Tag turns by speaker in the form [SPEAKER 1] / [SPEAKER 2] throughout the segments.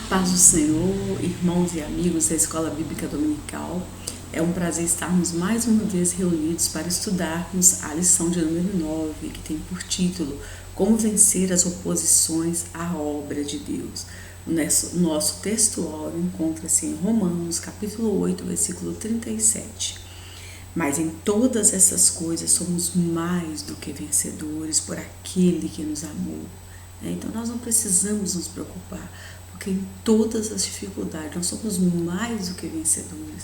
[SPEAKER 1] Paz do Senhor, irmãos e amigos da Escola Bíblica Dominical. É um prazer estarmos mais uma vez reunidos para estudarmos a lição de número 9, que tem por título Como Vencer as Oposições à Obra de Deus. O nosso textual encontra-se em Romanos, capítulo 8, versículo 37. Mas em todas essas coisas somos mais do que vencedores por aquele que nos amou. Então nós não precisamos nos preocupar, porque em todas as dificuldades nós somos mais do que vencedores,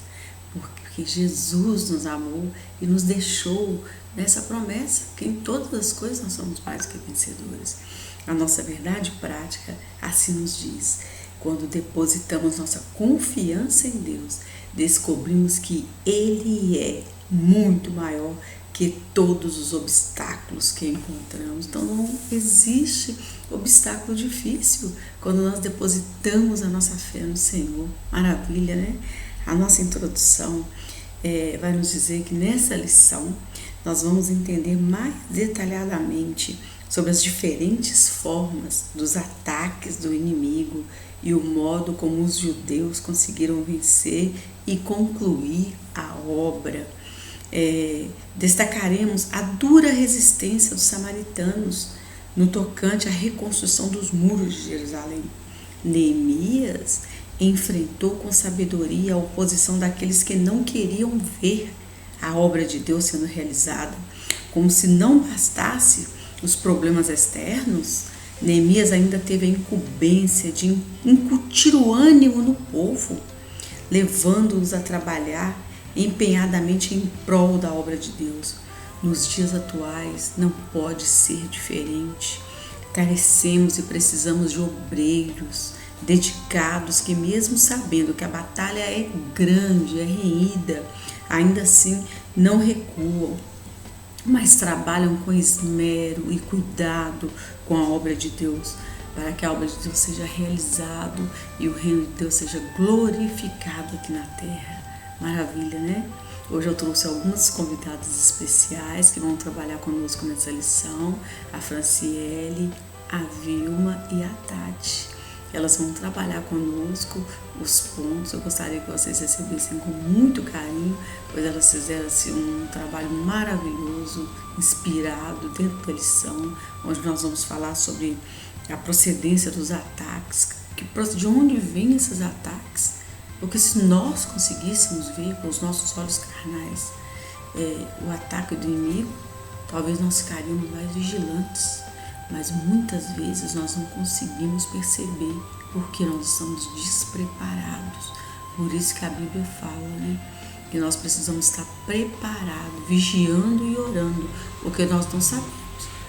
[SPEAKER 1] porque Jesus nos amou e nos deixou nessa promessa que em todas as coisas nós somos mais do que vencedores. A nossa verdade prática assim nos diz: quando depositamos nossa confiança em Deus, descobrimos que Ele é muito maior que todos os obstáculos que encontramos. Então não existe obstáculo difícil quando nós depositamos a nossa fé no Senhor. Maravilha, né? A nossa introdução vai nos dizer que nessa lição nós vamos entender mais detalhadamente sobre as diferentes formas dos ataques do inimigo e o modo como os judeus conseguiram vencer e concluir a obra. Destacaremos a dura resistência dos samaritanos no tocante à reconstrução dos muros de Jerusalém. Neemias enfrentou com sabedoria a oposição daqueles que não queriam ver a obra de Deus sendo realizada. Como se não bastasse os problemas externos, Neemias ainda teve a incumbência de incutir o ânimo no povo, levando-os a trabalhar empenhadamente em prol da obra de Deus. Nos dias atuais não pode ser diferente. Carecemos e precisamos de obreiros dedicados que, mesmo sabendo que a batalha é grande, é renhida, ainda assim não recuam, mas trabalham com esmero e cuidado com a obra de Deus, para que a obra de Deus seja realizada e o reino de Deus seja glorificado aqui na terra. Maravilha, né? Hoje eu trouxe algumas convidadas especiais que vão trabalhar conosco nessa lição: a Franciele, a Vilma e a Tati. Elas vão trabalhar conosco os pontos. Eu gostaria que vocês recebessem com muito carinho, pois elas fizeram um trabalho maravilhoso, inspirado dentro da lição, onde nós vamos falar sobre a procedência dos ataques, de onde vêm esses ataques. Porque se nós conseguíssemos ver com os nossos olhos carnais o ataque do inimigo, talvez nós ficaríamos mais vigilantes. Mas muitas vezes nós não conseguimos perceber porque nós estamos despreparados. Por isso que a Bíblia fala, né, que nós precisamos estar preparados, vigiando e orando, porque nós não sabemos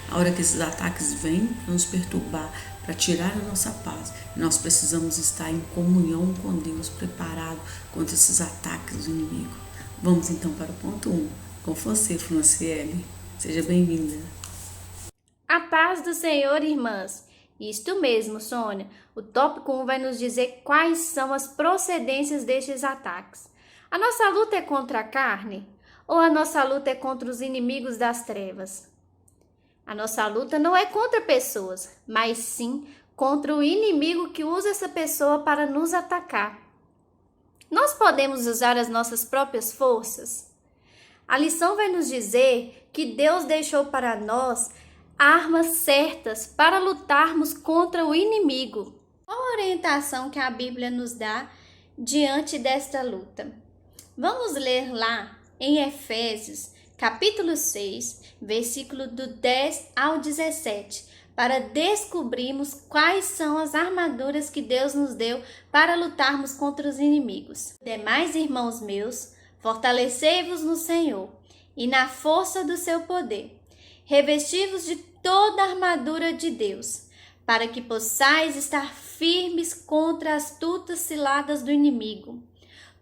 [SPEAKER 1] a hora que esses ataques vêm para nos perturbar, para tirar a nossa paz. Nós precisamos estar em comunhão com Deus, preparado contra esses ataques do inimigo. Vamos então para o ponto 1. Com você, Franciele. Seja bem-vinda.
[SPEAKER 2] A paz do Senhor, irmãs. Isto mesmo, Sônia. O tópico 1 vai nos dizer quais são as procedências destes ataques. A nossa luta é contra a carne ou a nossa luta é contra os inimigos das trevas? A nossa luta não é contra pessoas, mas sim contra o inimigo que usa essa pessoa para nos atacar. Nós podemos usar as nossas próprias forças? A lição vai nos dizer que Deus deixou para nós armas certas para lutarmos contra o inimigo. Qual a orientação que a Bíblia nos dá diante desta luta? Vamos ler lá em Efésios, capítulo 6, versículo do 10 ao 17, para descobrirmos quais são as armaduras que Deus nos deu para lutarmos contra os inimigos. Demais, irmãos meus, fortalecei-vos no Senhor e na força do seu poder. Revesti-vos de toda a armadura de Deus, para que possais estar firmes contra as astutas ciladas do inimigo.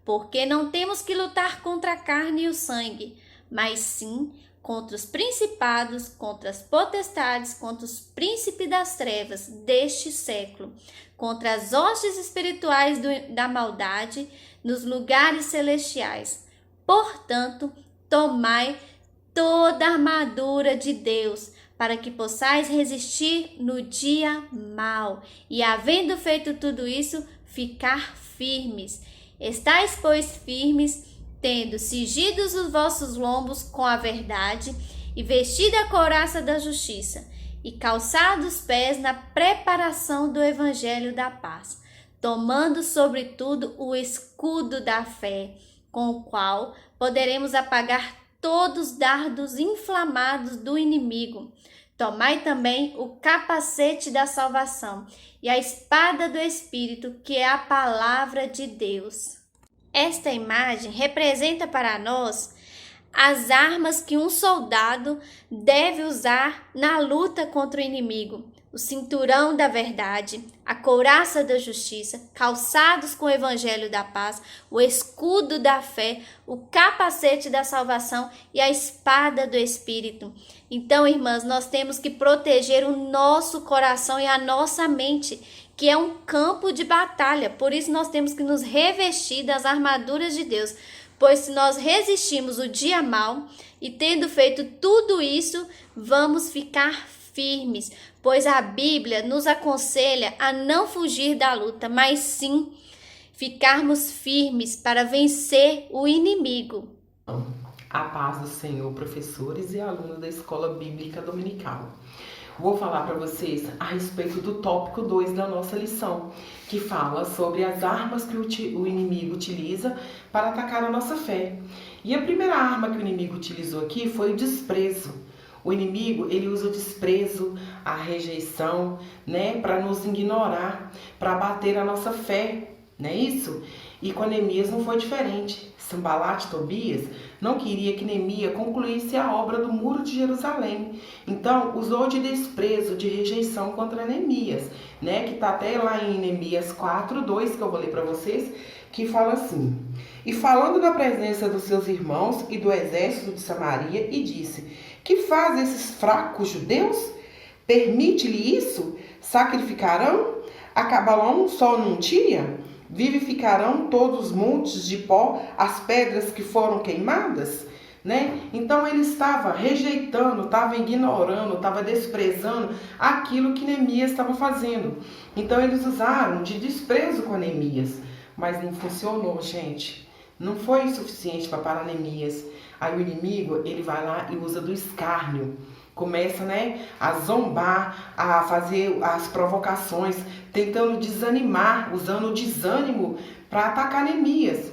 [SPEAKER 2] Porque não temos que lutar contra a carne e o sangue, mas sim contra os principados, contra as potestades, contra os príncipes das trevas deste século, contra as hostes espirituais da maldade nos lugares celestiais. Portanto, tomai toda a armadura de Deus, para que possais resistir no dia mau, e havendo feito tudo isso, ficar firmes. Estais, pois, firmes, tendo cingidos os vossos lombos com a verdade, e vestida a couraça da justiça, e calçados os pés na preparação do evangelho da paz, tomando sobretudo o escudo da fé, com o qual poderemos apagar todos os dardos inflamados do inimigo. Tomai também o capacete da salvação e a espada do Espírito, que é a palavra de Deus. Esta imagem representa para nós as armas que um soldado deve usar na luta contra o inimigo: o cinturão da verdade, a couraça da justiça, calçados com o evangelho da paz, o escudo da fé, o capacete da salvação e a espada do Espírito. Então, irmãs, nós temos que proteger o nosso coração e a nossa mente, que é um campo de batalha. Por isso nós temos que nos revestir das armaduras de Deus, pois se nós resistimos o dia mau e tendo feito tudo isso, vamos ficar firmes, pois a Bíblia nos aconselha a não fugir da luta, mas sim ficarmos firmes para vencer o inimigo.
[SPEAKER 3] A paz do Senhor, professores e alunos da Escola Bíblica Dominical. Vou falar para vocês a respeito do tópico 2 da nossa lição, que fala sobre as armas que o inimigo utiliza para atacar a nossa fé. E a primeira arma que o inimigo utilizou aqui foi o desprezo. O inimigo, ele usa o desprezo, a rejeição, para nos ignorar, para abater a nossa fé, não é isso? E com Neemias não foi diferente. Sanbalat e Tobias não queria que Neemias concluísse a obra do Muro de Jerusalém. Então, usou de desprezo, de rejeição contra Neemias, que está até lá em Neemias 4:2, que eu vou ler para vocês, que fala assim: E falando na presença dos seus irmãos e do exército de Samaria, e disse: Que faz esses fracos judeus? Permite-lhe isso? Sacrificarão? Acabarão só num dia? Vivificarão todos os montes de pó, as pedras que foram queimadas? Então ele estava rejeitando, estava ignorando, estava desprezando aquilo que Neemias estava fazendo. Então eles usaram de desprezo com Neemias, mas não funcionou, gente. Não foi suficiente para parar Neemias. Aí o inimigo, ele vai lá e usa do escárnio. Começa, a zombar, a fazer as provocações, tentando desanimar, usando o desânimo para atacar Neemias,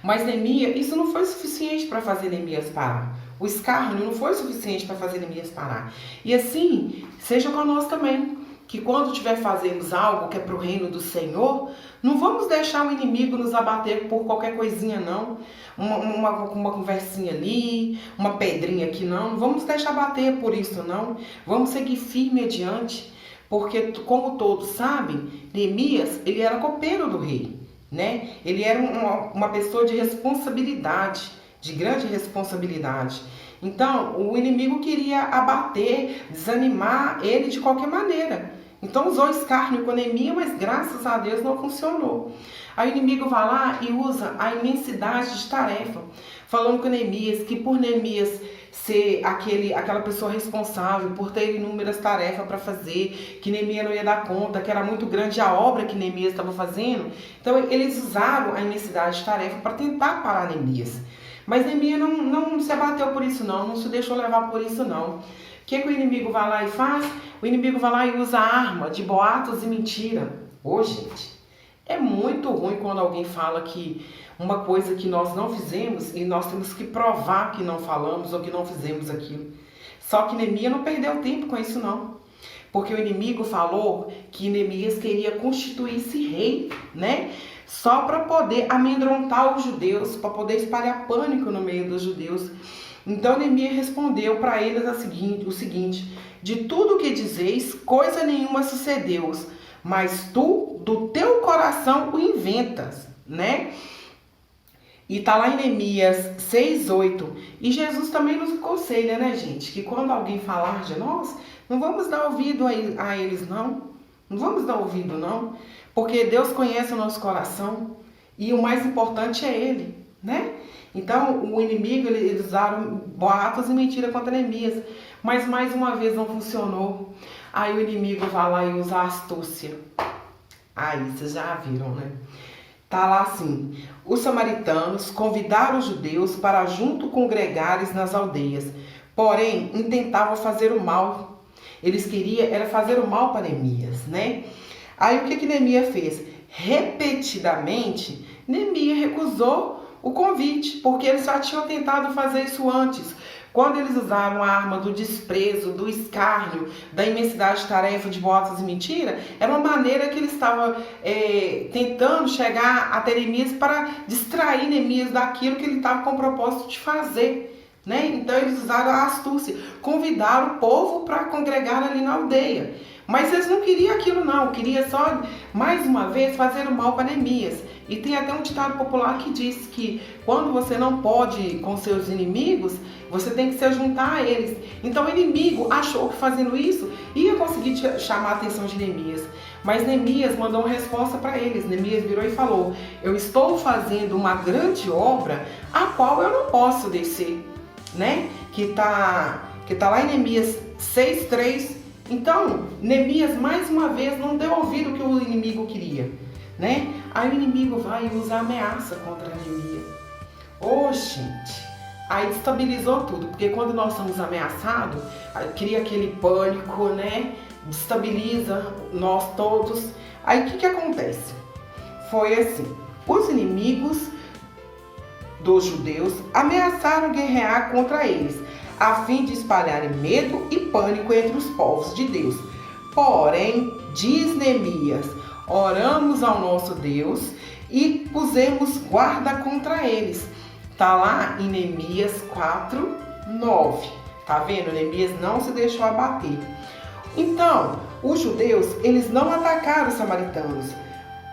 [SPEAKER 3] Mas Neemias, isso não foi suficiente para fazer Neemias parar. O escárnio não foi suficiente para fazer Neemias parar. E assim, seja com nós também, que quando tiver fazendo algo que é para o reino do Senhor, não vamos deixar o inimigo nos abater por qualquer coisinha, não. Uma conversinha ali, uma pedrinha aqui, não. Não vamos deixar bater por isso, não. Vamos seguir firme adiante, porque, como todos sabem, Neemias, ele era copeiro do rei, Ele era uma pessoa de responsabilidade, de grande responsabilidade. Então, o inimigo queria abater, desanimar ele de qualquer maneira. Então usou escárnio com Neemias, mas graças a Deus não funcionou. Aí o inimigo vai lá e usa a imensidade de tarefa, falando com Neemias que por Neemias ser aquela pessoa responsável, por ter inúmeras tarefas para fazer, que Neemias não ia dar conta, que era muito grande a obra que Neemias estava fazendo. Então eles usaram a imensidade de tarefa para tentar parar Neemias. Mas Neemias não se abateu por isso não se deixou levar por isso não. O que o inimigo vai lá e faz? O inimigo vai lá e usa a arma de boatos e mentira. Gente, é muito ruim quando alguém fala que uma coisa que nós não fizemos e nós temos que provar que não falamos ou que não fizemos aquilo. Só que Neemias não perdeu tempo com isso não. Porque o inimigo falou que Neemias queria constituir-se rei, Só para poder amedrontar os judeus, para poder espalhar pânico no meio dos judeus. Então Neemias respondeu para eles o seguinte: de tudo o que dizeis, coisa nenhuma sucedeu, mas tu, do teu coração, o inventas, E tá lá em Neemias 6:8. E Jesus também nos aconselha, gente, que quando alguém falar de nós, não vamos dar ouvido a eles, não. Não vamos dar ouvido, não. Porque Deus conhece o nosso coração e o mais importante é Ele, Então, o inimigo, eles usaram boatos e mentira contra Neemias. Mas, mais uma vez, não funcionou. Aí o inimigo vai lá e usa a astúcia. Aí, vocês já viram, né? Tá lá assim: os samaritanos convidaram os judeus para junto congregares nas aldeias, porém intentavam fazer o mal. Eles queriam era fazer o mal para Neemias, né? Aí o que Neemias fez? Repetidamente, Neemias recusou o convite, porque eles já tinham tentado fazer isso antes. Quando eles usaram a arma do desprezo, do escárnio, da imensidade de tarefa, de boatos e mentira, era uma maneira que eles estavam tentando chegar até Neemias para distrair Neemias daquilo que ele estava com o propósito de fazer, né? Então eles usaram a astúcia, convidaram o povo para congregar ali na aldeia. Mas eles não queriam aquilo não, queriam só, mais uma vez, fazer o mal para Neemias. E tem até um ditado popular que diz que quando você não pode ir com seus inimigos, você tem que se juntar a eles. Então o inimigo achou que fazendo isso ia conseguir chamar a atenção de Neemias. Mas Neemias mandou uma resposta para eles. Neemias virou e falou: eu estou fazendo uma grande obra a qual eu não posso descer, né? Que tá lá em Neemias 6:3. Então, Neemias mais uma vez não deu ouvido ao que o inimigo queria, né? Aí o inimigo vai e usa ameaça contra Neemias. Gente, aí destabilizou tudo, porque quando nós somos ameaçados, cria aquele pânico, né? Destabiliza nós todos. Aí o que acontece? Foi assim: os inimigos dos judeus ameaçaram guerrear contra eles, a fim de espalharem medo e pânico entre os povos de Deus. Porém, diz Neemias, oramos ao nosso Deus e pusemos guarda contra eles. Tá lá em Neemias 4:9. Tá vendo? Neemias não se deixou abater. Então, os judeus, eles não atacaram os samaritanos,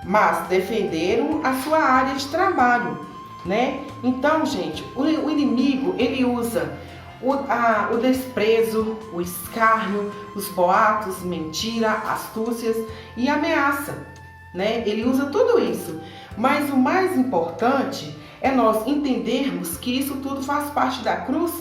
[SPEAKER 3] mas defenderam a sua área de trabalho, né? Então, gente, o inimigo, ele usa o desprezo, o escárnio, os boatos, mentira, astúcias e ameaça, né? Ele usa tudo isso. Mas o mais importante é nós entendermos que isso tudo faz parte da cruz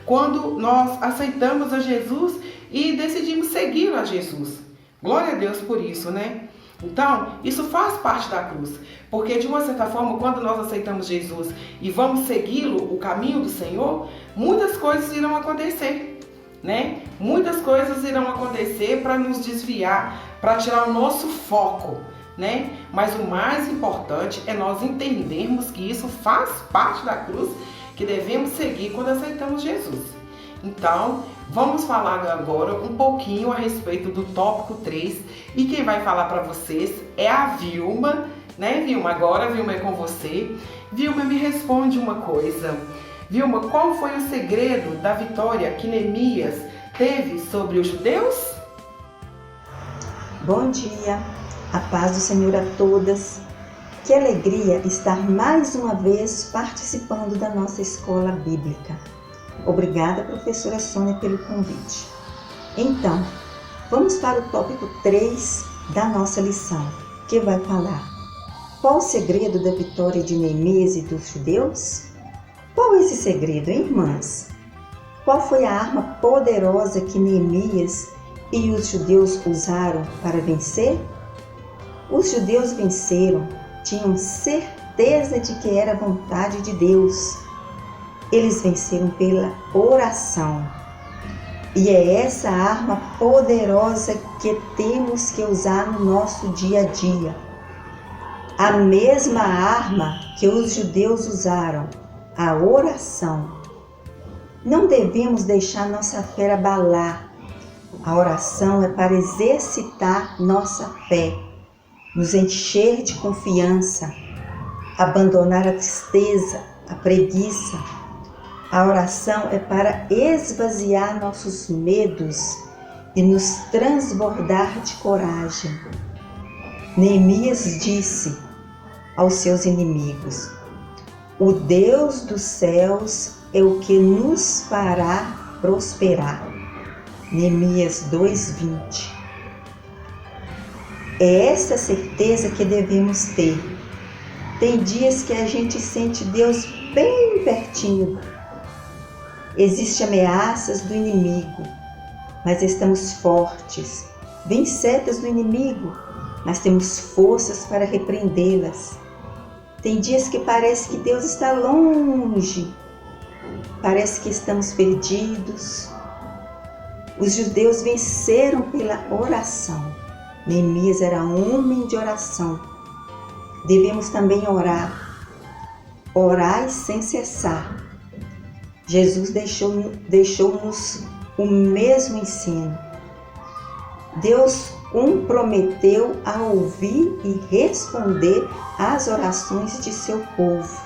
[SPEAKER 3] quando nós aceitamos a Jesus e decidimos seguir a Jesus. Glória a Deus por isso, né? Então, isso faz parte da cruz, porque de uma certa forma, quando nós aceitamos Jesus e vamos segui-lo, o caminho do Senhor, muitas coisas irão acontecer, né? Muitas coisas irão acontecer para nos desviar, para tirar o nosso foco, né? Mas o mais importante é nós entendermos que isso faz parte da cruz que devemos seguir quando aceitamos Jesus. Então, vamos falar agora um pouquinho a respeito do tópico 3 e quem vai falar para vocês é a Vilma, né, Vilma? Agora, Vilma, é com você. Vilma, me responde uma coisa. Vilma, qual foi o segredo da vitória que Neemias teve sobre os judeus?
[SPEAKER 4] Bom dia, a paz do Senhor a todas. Que alegria estar mais uma vez participando da nossa escola bíblica. Obrigada, professora Sônia, pelo convite. Então, vamos para o tópico 3 da nossa lição, que vai falar: qual o segredo da vitória de Neemias e dos judeus? Qual é esse segredo, hein, irmãs? Qual foi a arma poderosa que Neemias e os judeus usaram para vencer? Os judeus venceram, tinham certeza de que era a vontade de Deus. Eles venceram pela oração. E é essa arma poderosa que temos que usar no nosso dia a dia. A mesma arma que os judeus usaram, a oração. Não devemos deixar nossa fé abalar. A oração é para exercitar nossa fé, nos encher de confiança, abandonar a tristeza, a preguiça. A oração é para esvaziar nossos medos e nos transbordar de coragem. Neemias disse aos seus inimigos: o Deus dos céus é o que nos fará prosperar. Neemias 2:20. É essa certeza que devemos ter. Tem dias que a gente sente Deus bem pertinho. Existem ameaças do inimigo, mas estamos fortes. Vem setas do inimigo, mas temos forças para repreendê-las. Tem dias que parece que Deus está longe, parece que estamos perdidos. Os judeus venceram pela oração. Neemias era homem de oração. Devemos também orar. Orai sem cessar. Jesus deixou-nos o mesmo ensino. Deus comprometeu a ouvir e responder às orações de seu povo.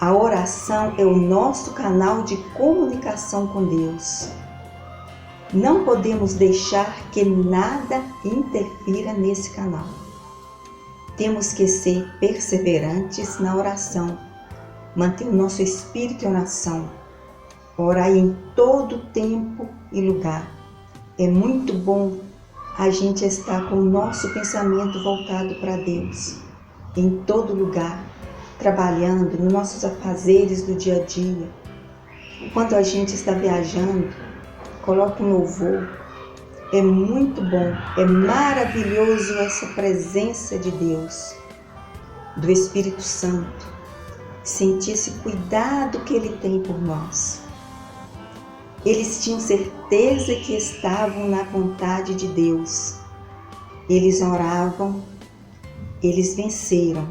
[SPEAKER 4] A oração é o nosso canal de comunicação com Deus. Não podemos deixar que nada interfira nesse canal. Temos que ser perseverantes na oração, manter o nosso espírito em oração, orar em todo tempo e lugar. É muito bom a gente estar com o nosso pensamento voltado para Deus, em todo lugar, trabalhando nos nossos afazeres do dia a dia. Quando a gente está viajando, coloca um louvor. É muito bom, é maravilhoso essa presença de Deus, do Espírito Santo, sentir esse cuidado que Ele tem por nós. Eles tinham certeza que estavam na vontade de Deus. Eles oravam, eles venceram.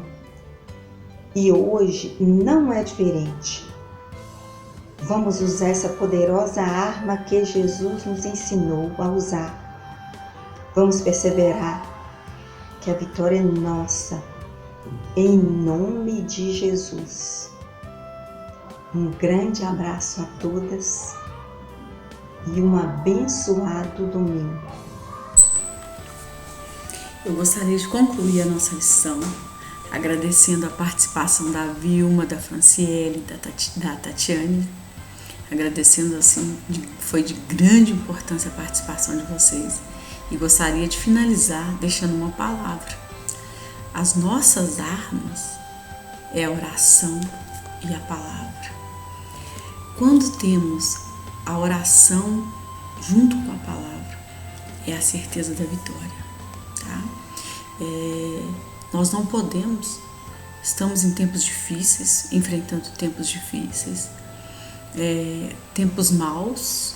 [SPEAKER 4] E hoje não é diferente. Vamos usar essa poderosa arma que Jesus nos ensinou a usar. Vamos perseverar que a vitória é nossa, em nome de Jesus. Um grande abraço a todas e um abençoado domingo.
[SPEAKER 1] Eu gostaria de concluir a nossa lição agradecendo a participação da Vilma, da Franciele, da Tatiane, agradecendo assim, foi de grande importância a participação de vocês, e gostaria de finalizar deixando uma palavra. As nossas armas é a oração e a palavra. Quando temos a oração junto com a palavra, é a certeza da vitória, tá? Nós não podemos, estamos em tempos difíceis, enfrentando tempos difíceis, tempos maus,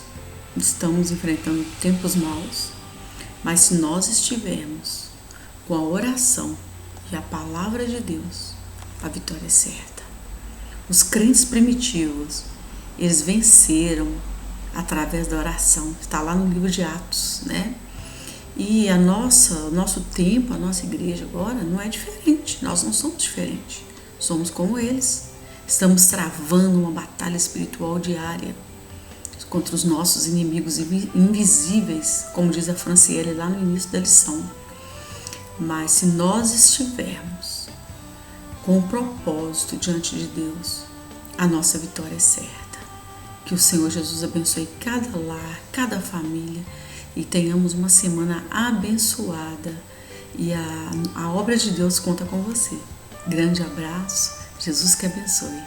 [SPEAKER 1] estamos enfrentando tempos maus, mas se nós estivermos com a oração e a palavra de Deus, a vitória é certa. Os crentes primitivos, eles venceram através da oração, está lá no livro de Atos, né? E o nosso tempo, a nossa igreja agora não é diferente, nós não somos diferentes, somos como eles. Estamos travando uma batalha espiritual diária contra os nossos inimigos invisíveis, como diz a Franciele lá no início da lição. Mas se nós estivermos com o propósito diante de Deus, a nossa vitória é certa. Que o Senhor Jesus abençoe cada lar, cada família, e tenhamos uma semana abençoada, e a obra de Deus conta com você. Grande abraço, Jesus que abençoe.